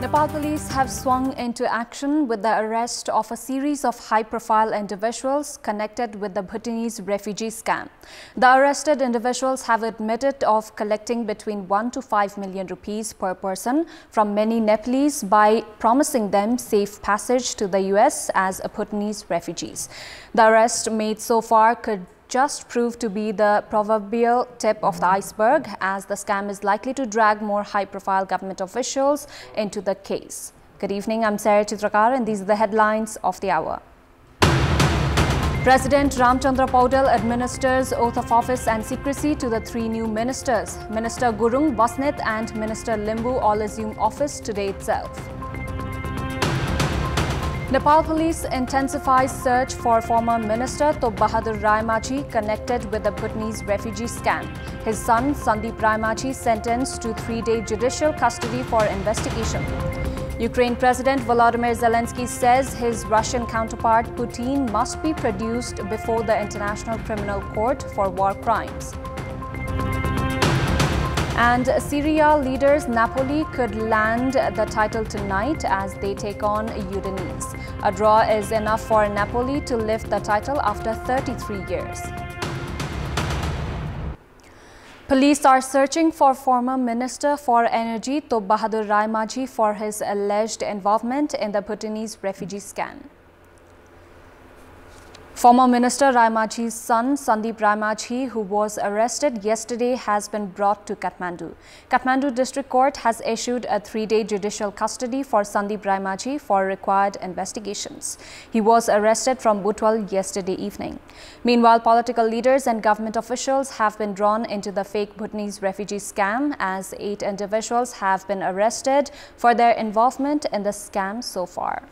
Nepal police have swung into action with the arrest of a series of high-profile individuals connected with the Bhutanese refugee scam. The arrested individuals have admitted of collecting between 1 to 5 million rupees per person from many Nepalese by promising them safe passage to the US as Bhutanese refugees. The arrest made so far could just prove to be the proverbial tip of the iceberg, as the scam is likely to drag more high-profile government officials into the case. Good evening, I'm Sarah Chitrakar and these are the headlines of the hour. President Ramchandra Paudel administers oath of office and secrecy to the 3 new ministers. Minister Gurung, Basnet and Minister Limbu all assume office today itself. Nepal police intensifies search for former Minister Top Bahadur Raimachi connected with the Bhutanese refugee scam. His son Sandeep Raimachi sentenced to 3-day judicial custody for investigation. Ukraine President Volodymyr Zelensky says his Russian counterpart Putin must be produced before the International Criminal Court for war crimes. And Syria leaders Napoli could land the title tonight as they take on Udinese. A draw is enough for Napoli to lift the title after 33 years. Police are searching for former Minister for Energy Top Bahadur Raimachi for his alleged involvement in the Bhutanese refugee scam. Former Minister Raimachi's son, Sandeep Raimachi, who was arrested yesterday, has been brought to Kathmandu. Kathmandu District Court has issued a 3-day judicial custody for Sandeep Raimachi for required investigations. He was arrested from Butwal yesterday evening. Meanwhile, political leaders and government officials have been drawn into the fake Bhutanese refugee scam, as 8 individuals have been arrested for their involvement in the scam so far.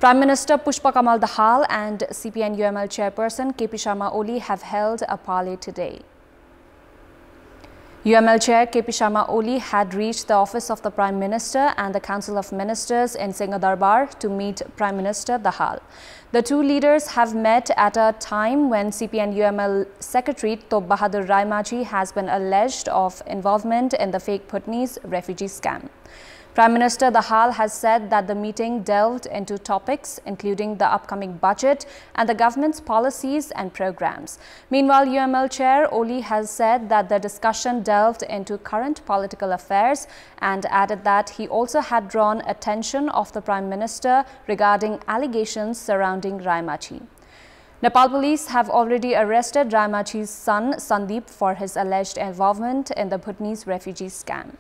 Prime Minister Pushpa Kamal Dahal and CPN-UML chairperson KP Sharma Oli have held a parley today. UML chair KP Sharma Oli had reached the office of the Prime Minister and the Council of Ministers in Singadarbar to meet Prime Minister Dahal. The 2 leaders have met at a time when CPN-UML Secretary Top Bahadur Raimachi has been alleged of involvement in the fake Bhutanese refugee scam. Prime Minister Dahal has said that the meeting delved into topics including the upcoming budget and the government's policies and programs. Meanwhile, UML Chair Oli has said that the discussion delved into current political affairs and added that he also had drawn attention of the Prime Minister regarding allegations surrounding Raimachi. Nepal police have already arrested Raimachi's son Sandeep for his alleged involvement in the Bhutanese refugee scam.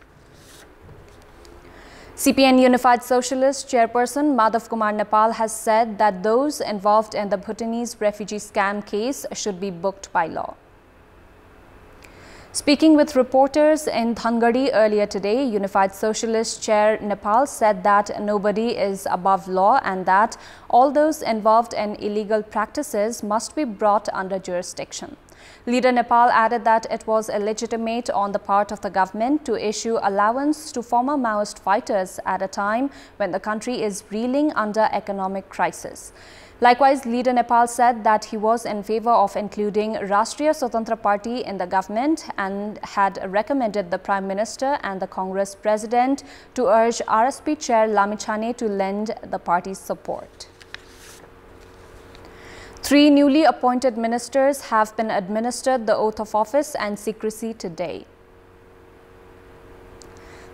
CPN Unified Socialist chairperson Madhav Kumar Nepal has said that those involved in the Bhutanese refugee scam case should be booked by law. Speaking with reporters in Dhangadi earlier today, Unified Socialist Chair Nepal said that nobody is above law and that all those involved in illegal practices must be brought under jurisdiction. Leader Nepal added that it was illegitimate on the part of the government to issue allowance to former Maoist fighters at a time when the country is reeling under economic crisis. Likewise, Leader Nepal said that he was in favor of including Rashtriya Swatantra Party in the government and had recommended the Prime Minister and the Congress President to urge RSP Chair Lamichhane to lend the party's support. 3 newly appointed ministers have been administered the oath of office and secrecy today.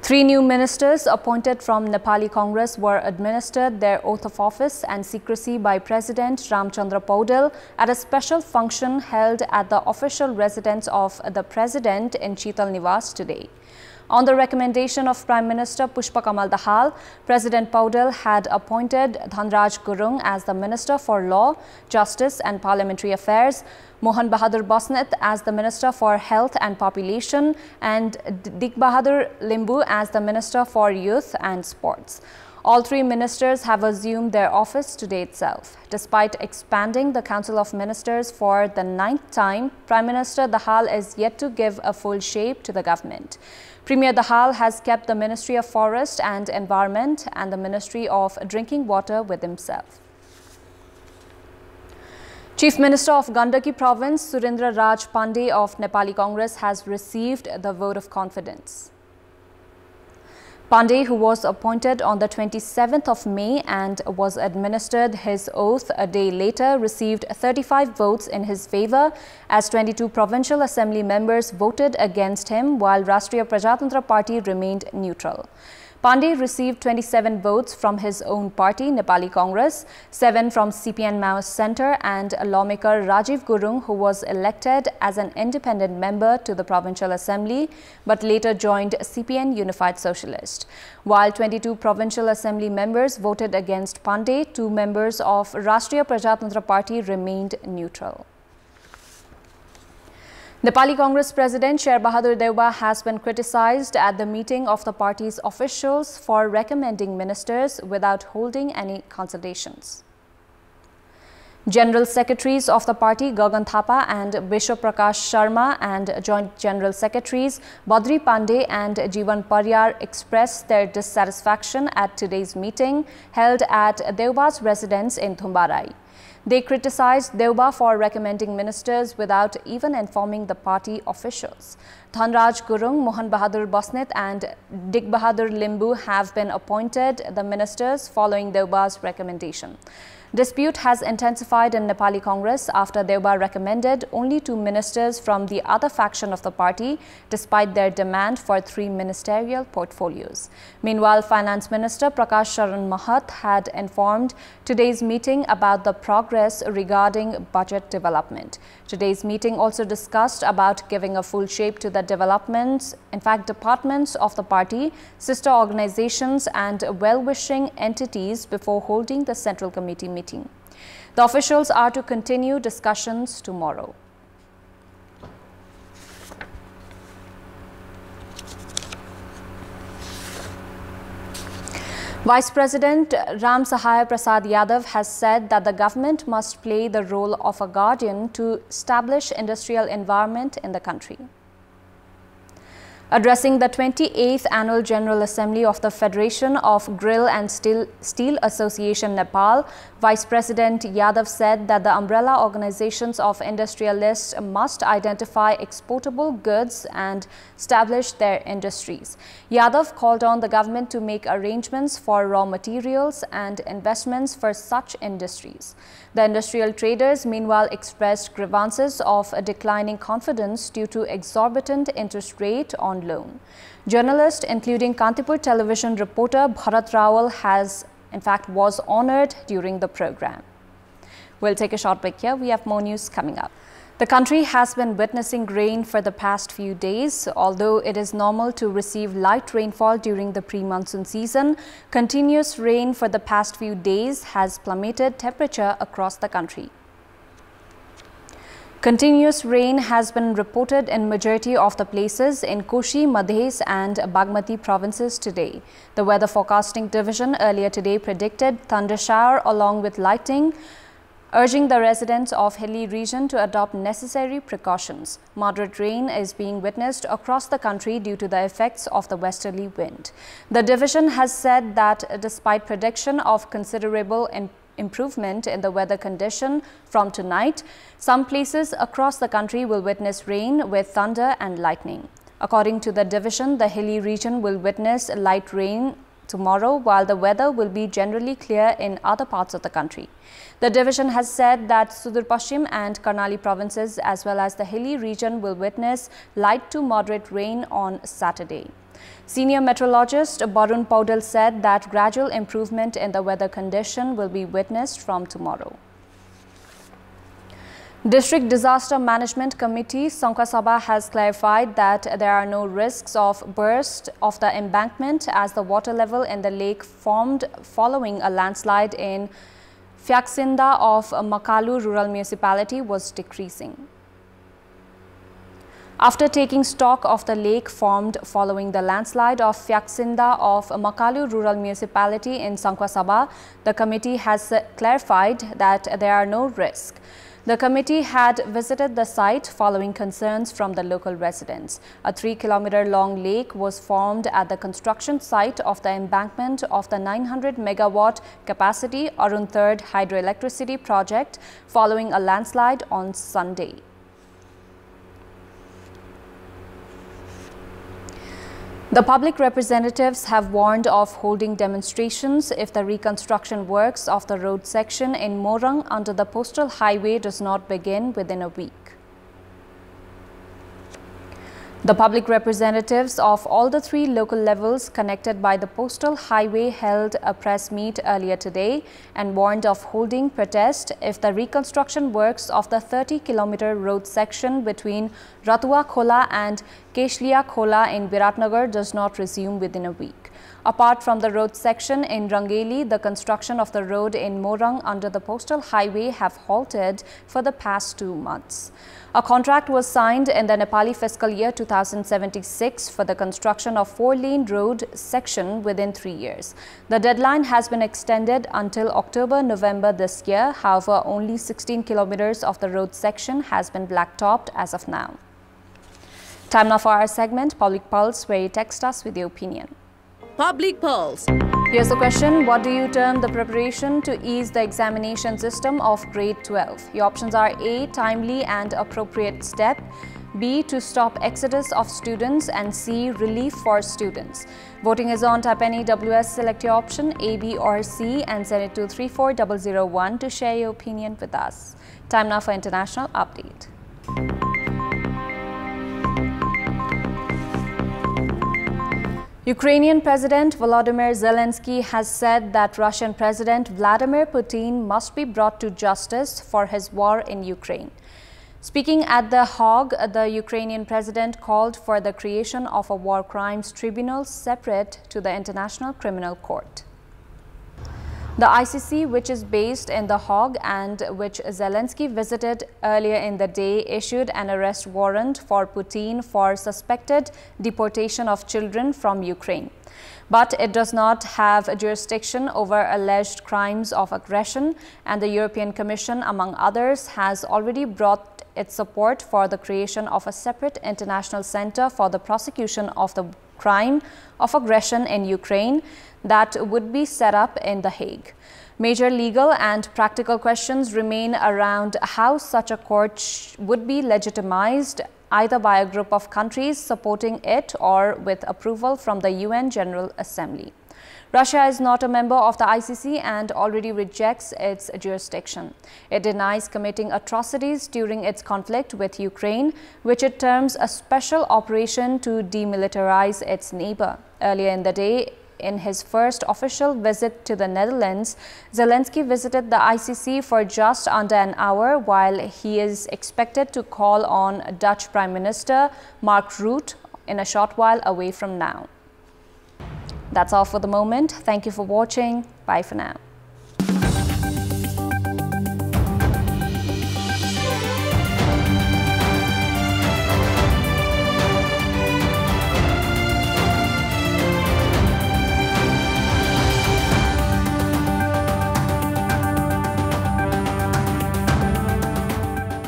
3 new ministers appointed from Nepali Congress were administered their oath of office and secrecy by President Ramchandra Paudel at a special function held at the official residence of the President in Chital Niwas today. On the recommendation of Prime Minister Pushpa Kamal Dahal, President Paudel had appointed Dhanraj Gurung as the Minister for Law, Justice and Parliamentary Affairs, Mohan Bahadur Basnet as the Minister for Health and Population, and Dik Bahadur Limbu as the Minister for Youth and Sports. All 3 ministers have assumed their office today itself. Despite expanding the Council of Ministers for the 9th time, Prime Minister Dahal is yet to give a full shape to the government. Premier Dahal has kept the Ministry of Forest and Environment and the Ministry of Drinking Water with himself. Chief Minister of Gandaki Province, Surendra Raj Pandey of Nepali Congress has received the vote of confidence. Pandey, who was appointed on the 27th of May and was administered his oath a day later, received 35 votes in his favour as 22 provincial assembly members voted against him, while Rashtriya Prajatantra Party remained neutral. Pandey received 27 votes from his own party, Nepali Congress, 7 from CPN Maoist Centre, and lawmaker Rajiv Gurung, who was elected as an independent member to the Provincial Assembly, but later joined CPN Unified Socialist. While 22 Provincial Assembly members voted against Pandey, 2 members of Rashtriya Prajatantra Party remained neutral. Nepali Congress President Sharma Deva has been criticized at the meeting of the party's officials for recommending ministers without holding any consultations. General Secretaries of the party Gagan Thapa and Vishwa Prakash Sharma and Joint General Secretaries Badri Pandey and Jeevan Paryar expressed their dissatisfaction at today's meeting held at Deva's residence in Thumbarai. They criticized Deva for recommending ministers without even informing the party officials. Dhanraj Gurung, Mohan Bahadur Basnet and Dig Bahadur Limbu have been appointed the ministers following Deva's recommendation. Dispute has intensified in Nepali Congress after Deva recommended only 2 ministers from the other faction of the party, despite their demand for 3 ministerial portfolios. Meanwhile, Finance Minister Prakash Sharan Mahat had informed today's meeting about the progress regarding budget development. Today's meeting also discussed about giving a full shape to the developments, departments of the party, sister organizations and well-wishing entities before holding the Central Committee meeting. The officials are to continue discussions tomorrow. Vice President Ram Prasad Yadav has said that the government must play the role of a guardian to establish industrial environment in the country. Addressing the 28th Annual General Assembly of the Federation of Grill and Steel Association Nepal, Vice President Yadav said that the umbrella organizations of industrialists must identify exportable goods and establish their industries. Yadav called on the government to make arrangements for raw materials and investments for such industries. The industrial traders, meanwhile, expressed grievances of a declining confidence due to exorbitant interest rate on loan. Journalists, including Kantipur television reporter Bharat Rawal, was honored during the program. We'll take a short break here. We have more news coming up. The country has been witnessing rain for the past few days. Although it is normal to receive light rainfall during the pre-monsoon season, continuous rain for the past few days has plummeted temperature across the country. Continuous rain has been reported in majority of the places in Koshi, Madhes and Bagmati provinces today. The Weather Forecasting Division earlier today predicted thundershower along with lightning, urging the residents of hilly region to adopt necessary precautions. Moderate rain is being witnessed across the country due to the effects of the westerly wind. The division has said that despite prediction of considerable improvement in the weather condition from tonight, some places across the country will witness rain with thunder and lightning. According to the division, the hilly region will witness light rain tomorrow, while the weather will be generally clear in other parts of the country. The division has said that Sudur Pashchim and Karnali provinces as well as the hilly region will witness light to moderate rain on Saturday. Senior meteorologist Barun Paudel said that gradual improvement in the weather condition will be witnessed from tomorrow. District Disaster Management Committee Sankwa Sabha has clarified that there are no risks of burst of the embankment as the water level in the lake formed following a landslide in Fyaksinda of Makalu Rural Municipality was decreasing. After taking stock of the lake formed following the landslide of Fyaksinda of Makalu Rural Municipality in Sankwa Sabha, the committee has clarified that there are no risks. The committee had visited the site following concerns from the local residents. A 3-kilometer-long lake was formed at the construction site of the embankment of the 900-megawatt capacity Arun 3rd hydroelectricity project following a landslide on Sunday. The public representatives have warned of holding demonstrations if the reconstruction works of the road section in Morang under the postal highway does not begin within a week. The public representatives of all the three local levels connected by the postal highway held a press meet earlier today and warned of holding protest if the reconstruction works of the 30-kilometer road section between Ratua Khola and Keshlia Khola in Viratnagar does not resume within a week. Apart from the road section in Rangeli, the construction of the road in Morang under the postal highway have halted for the past 2 months. A contract was signed in the Nepali fiscal year 2076 for the construction of 4-lane road section within 3 years. The deadline has been extended until October-November this year. However, only 16 kilometers of the road section has been blacktopped as of now. Time now for our segment, Public Pulse, where you text us with your opinion. Public Pulse. Here's the question. What do you term the preparation to ease the examination system of grade 12? Your options are A, timely and appropriate step, B, to stop exodus of students, and C, relief for students. Voting is on. Type any WS, select your option A, B or C and send it to 34001 to share your opinion with us. Time now for international update. Ukrainian President Volodymyr Zelensky has said that Russian President Vladimir Putin must be brought to justice for his war in Ukraine. Speaking at The Hague, the Ukrainian president called for the creation of a war crimes tribunal separate to the International Criminal Court. The ICC, which is based in The Hague and which Zelensky visited earlier in the day, issued an arrest warrant for Putin for suspected deportation of children from Ukraine. But it does not have jurisdiction over alleged crimes of aggression, and the European Commission, among others, has already brought its support for the creation of a separate international center for the prosecution of the crime of aggression in Ukraine that would be set up in The Hague. Major legal and practical questions remain around how such a court would be legitimized, either by a group of countries supporting it or with approval from the UN General Assembly. Russia is not a member of the ICC and already rejects its jurisdiction. It denies committing atrocities during its conflict with Ukraine, which it terms a special operation to demilitarize its neighbor. Earlier in the day, in his first official visit to the Netherlands, Zelensky visited the ICC for just under an hour, while he is expected to call on Dutch Prime Minister Mark Rutte in a short while away from now. That's all for the moment. Thank you for watching. Bye for now.